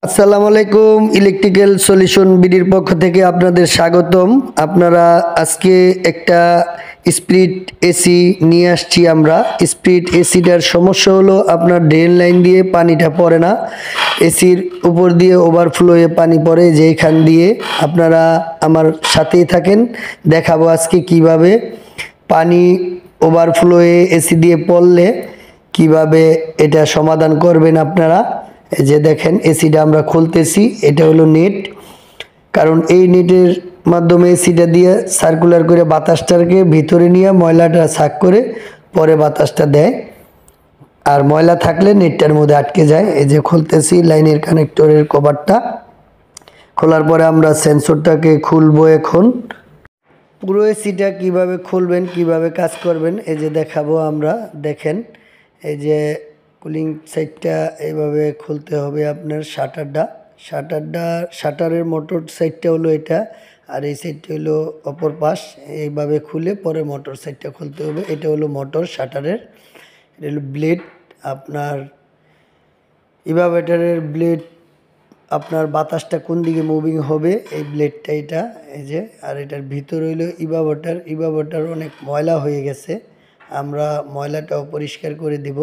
আসসালামু আলাইকুম। Electrical solution বিডির পক্ষ থেকে আপনাদের স্বাগতম। আপনারা আজকে একটা স্প্লিট এসি নিয়ে আসছি আমরা। স্প্লিট এসিটার সমস্যা হলো আপনার ড্রেন লাইন দিয়ে পানিটা পড়ে না, এসির উপর দিয়ে ওভারফ্লো হয়ে পানি পড়ে, যেইখান দিয়ে আপনারা আমার সাথেই থাকেন। দেখাবো আজকে কিভাবে পানি ওভারফ্লো হয়ে এসি দিয়ে পড়লে কিভাবে এটা সমাধান করবেন আপনারা। এই যে দেখেন এসিটা আমরা খুলতেছি, এটা হলো নেট। কারণ এই নেটের মাধ্যমে এসিটা দিয়ে সার্কুলার করে বাতাসটাকে ভিতরে নিয়ে ময়লাটা সাক করে পরে বাতাসটা দেয়, আর ময়লা থাকলে নেটটার মধ্যে আটকে যায়। এই যে খুলতেছি লাইনের কানেক্টরের কভারটা। খোলার পরে আমরা সেন্সরটাকে খুলবো। এখন পুরো এসিটা কিভাবে খুলবেন, কিভাবে কাজ করবেন এই যে দেখাবো আমরা। দেখেন এই যে কুলিং সাইডটা এইভাবে খুলতে হবে আপনার। শাটারের মোটর সাইডটা হলো এটা, আর এই সাইডটা হলো অপর পাশ। এইভাবে খুলে পরে মোটর সাইডটা খুলতে হবে। এটা হলো মোটর শাটারের, এটা হলো ব্লেড আপনার ইভাবেটারের ব্লেড। আপনার বাতাসটা কোন দিকে মুভিং হবে এই ব্লেডটা, এটা এই যে। আর এটার ভিতর হইলো ইভাবেটার অনেক ময়লা হয়ে গেছে, আমরা ময়লাটাও পরিষ্কার করে দিব।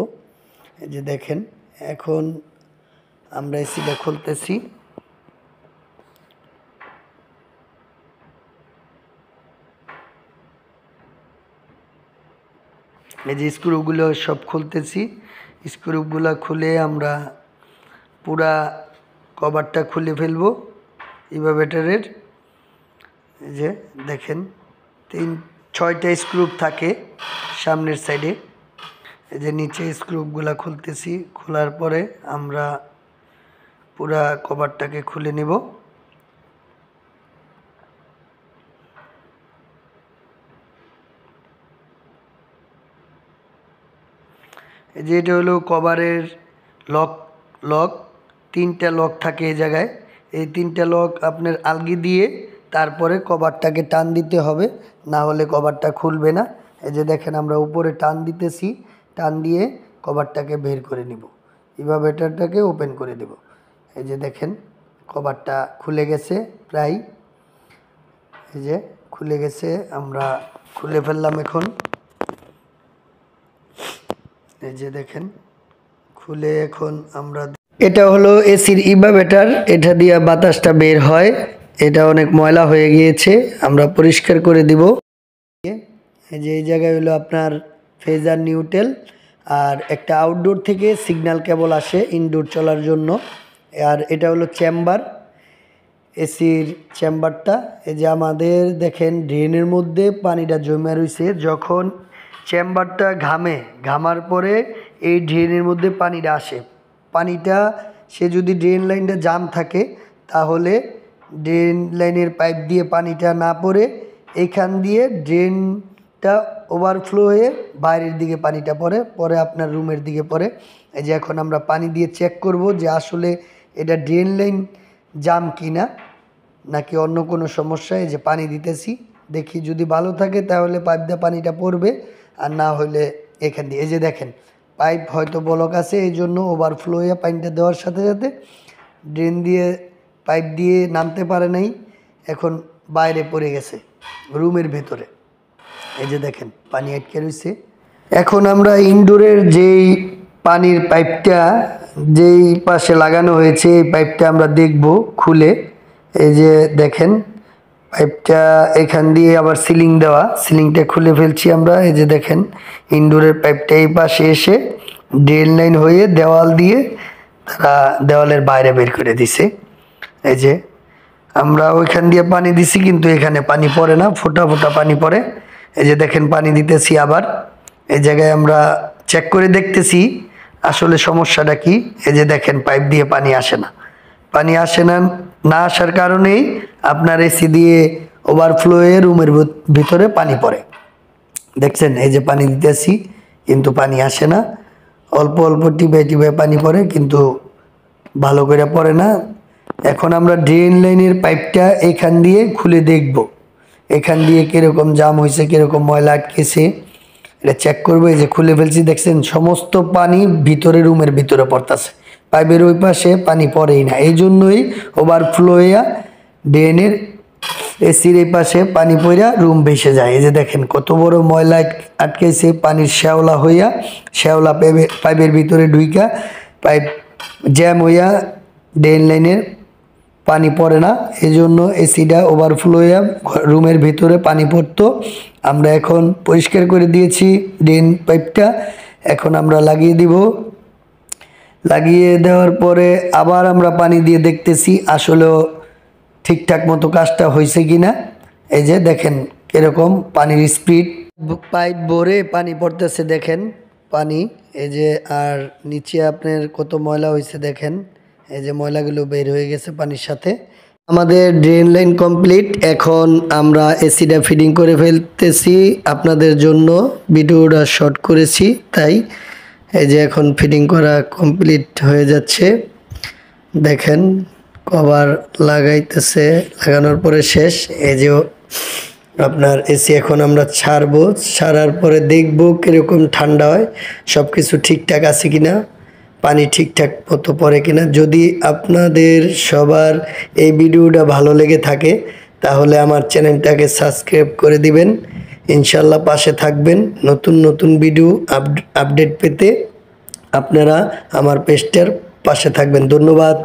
এই যে দেখেন এখন আমরা এসিটা খুলতেছি। এই যে স্ক্রুগুলো সব খুলতেছি। স্ক্রুগুলো খুলে আমরা পুরা কভারটা খুলে ফেলবো ইভাবেটারের। এই যে দেখেন 6টা স্ক্রু থাকে সামনের সাইডে। এই যে নিচে স্ক্রুগুলা খুলতেছি। খোলার পরে আমরা পুরা কভারটাকে খুলে নিব। এই যে এটা হলো কভারের লক। লক 3টা লক থাকে এই জায়গায়। এই 3টা লক আপনার আলগি দিয়ে তারপরে কভারটাকে টান দিতে হবে, না হলে কভারটা খুলবে না। এই যে দেখেন আমরা উপরে টান দিতেছি, টান দিয়ে কভারটাকে বের করে নিব, ইভাবেটারটাকে ওপেন করে দেব। এই যে দেখেন কভারটা খুলে গেছে প্রায়। এই যে খুলে গেছে, আমরা খুলে ফেললাম এখন। এই যে দেখেন খুলে এখন আমরা, এটা হলো এসির ইভাবেটার, এটা দিয়ে বাতাসটা বের হয়। এটা অনেক ময়লা হয়ে গিয়েছে, আমরা পরিষ্কার করে দিব। এই যে এই জায়গায় হলো আপনার ফেজার নিউট্রাল, আর একটা আউটডোর থেকে সিগন্যাল কেবল আসে ইনডোর চলার জন্য। আর এটা হলো চেম্বার, এসির চেম্বারটা। এই যে আমাদের দেখেন ড্রেনের মধ্যে পানিটা জমে রয়েছে। যখন চেম্বারটা ঘামার পরে এই ড্রেনের মধ্যে পানিটা আসে। পানিটা সে যদি ড্রেন লাইনটা জাম থাকে তাহলে ড্রেন লাইনের পাইপ দিয়ে পানিটা না পড়ে এইখান দিয়ে ড্রেনটা ওভারফ্লো হয়ে বাইরের দিকে পানিটা পরে আপনার রুমের দিকে পড়ে। এই যে এখন আমরা পানি দিয়ে চেক করব যে আসলে এটা ড্রেন লাইন জাম কিনা নাকি অন্য কোনো সমস্যা। এই যে পানি দিতেছি, দেখি যদি ভালো থাকে তাহলে পাইপ দিয়ে পানিটা পড়বে, আর না হলে এখান দিয়ে। এই যে দেখেন পাইপ হয়তো ব্লক আছে, এই জন্য ওভারফ্লো হয়ে পানিটা দেওয়ার সাথে সাথে ড্রেন দিয়ে পাইপ দিয়ে নামতে পারে নাই, এখন বাইরে পড়ে গেছে রুমের ভেতরে। এই যে দেখেন পানি আটকে রয়েছে। এখন আমরা ইনডোরের যেই পানির পাইপটা যেই পাশে লাগানো হয়েছে এই পাইপটা আমরা দেখব খুলে। এই যে দেখেন পাইপটা এখান দিয়ে আবার সিলিং দেওয়া, সিলিংটা খুলে ফেলছি আমরা। এই যে দেখেন ইনডোরের পাইপটা এই পাশে এসে ড্রেন লাইন হয়ে দেওয়াল দিয়ে তারা দেওয়ালের বাইরে বের করে দিছে। এই যে আমরা ওইখান দিয়ে পানি দিছি, কিন্তু এখানে পানি পড়ে না, ফোঁটা ফোঁটা পানি পড়ে। এই যে দেখেন পানি দিতেছি আবার। এই জায়গায় আমরা চেক করে দেখতেছি আসলে সমস্যাটা কি। এই যে দেখেন পাইপ দিয়ে পানি আসে না, পানি আসে না। না আসার কারণেই আপনার এসি দিয়ে ওভারফ্লো হয়ে রুমের ভিতরে পানি পড়ে। দেখছেন এই যে পানি দিতেছি কিন্তু পানি আসে না, অল্প অল্প টিপে টিপে পানি পড়ে, কিন্তু ভালো করে পড়ে না। এখন আমরা ড্রেন লাইনের পাইপটা এখান দিয়ে খুলে দেখব, এখান দিয়ে কীরকম জাম হয়েছে, কীরকম ময়লা আটকেছে এটা চেক করবো। এই যে খুলে ফেলছি, দেখছেন সমস্ত পানি ভিতরে রুমের ভিতরে পড়তেছে, পাইপের ওই পাশে পানি পড়েই না, এই জন্যই ওভারফ্লো হইয়া ড্রেনের এসির এই পাশে পানি পড়া রুম ভেসে যায়। এই যে দেখেন কত বড় ময়লা আটকেছে, পানির শ্যাওলা হইয়া শ্যাওলা পাইপের ভিতরে ঢুইকা পাইপ জ্যাম হইয়া ড্রেন লাইনের পানি পড়ে না, এই জন্য এসিটা ওভারফ্লো হইয়া রুমের ভিতরে পানি পড়তো। আমরা এখন পরিষ্কার করে দিয়েছি ড্রেন পাইপটা, এখন আমরা লাগিয়ে দিব। লাগিয়ে দেওয়ার পরে আবার আমরা পানি দিয়ে দেখতেছি আসলেও ঠিকঠাক মতো কাজটা হয়েছে কিনা। এই যে দেখেন কিরকম পানির স্পিড, পাইপ ভরে পানি পড়তেছে দেখেন পানি। এই যে আর নিচে আপনার কত ময়লা হয়েছে দেখেন, এই যে ময়লাগুলো বের হয়ে গেছে পানির সাথে। আমাদের ড্রেন লাইন কমপ্লিট, এখন আমরা এসিটা ফিটিং করে ফেলতেছি আপনাদের জন্য। ভিডিওটা শর্ট করেছি তাই। এই যে এখন ফিটিং করা কমপ্লিট হয়ে যাচ্ছে, দেখেন কভার লাগাইতেছে, লাগানোর পরে শেষ। এই যে আপনার এসি এখন আমরা ছাড়বো, ছাড়ার পরে দেখবো কীরকম ঠান্ডা হয়, সব কিছু ঠিকঠাক আছে কিনা, পানি ঠিকঠাক মতো পড়ে কিনা। যদি আপনাদের সবার এই ভিডিওটা ভালো লেগে থাকে তাহলে আমার চ্যানেলটাকে সাবস্ক্রাইব করে দিবেন, ইনশাল্লাহ পাশে থাকবেন। নতুন নতুন ভিডিও আপডেট পেতে আপনারা আমার পেজটার পাশে থাকবেন। ধন্যবাদ।